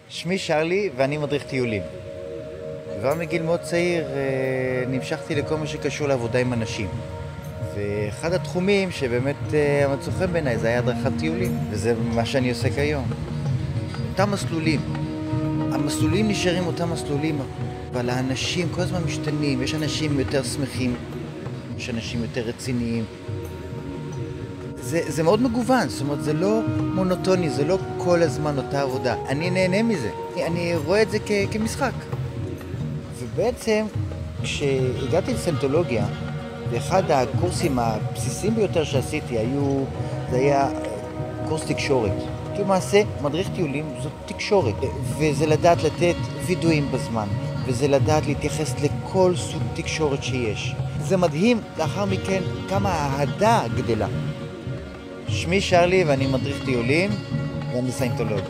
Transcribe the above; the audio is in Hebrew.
שמי שרלי ואני מדריך טיולים. כבר מגיל מאוד צעיר נמשכתי לכל מה שקשור לעבודה עם אנשים. ואחד התחומים שבאמת מצא חן בעיניי זה היה הדרכת טיולים, וזה מה שאני עושה כיום. אותם מסלולים. המסלולים נשארים אותם מסלולים, אבל האנשים כל הזמן משתנים. יש אנשים יותר שמחים, יש אנשים יותר רציניים. זה מאוד מגוון, זאת אומרת, זה לא מונוטוני, זה לא כל הזמן אותה עבודה. אני נהנה מזה, אני רואה את זה כמשחק. ובעצם, כשהגעתי לסנטולוגיה, ואחד הקורסים הבסיסיים ביותר שעשיתי זה היה קורס תקשורת. כי למעשה, מדריך טיולים זאת תקשורת, וזה לדעת לתת וידואים בזמן, וזה לדעת להתייחס לכל סוג תקשורת שיש. זה מדהים לאחר מכן כמה האהדה גדלה. שמי שרלי ואני מדריך טיולים ואני סיינטולוג.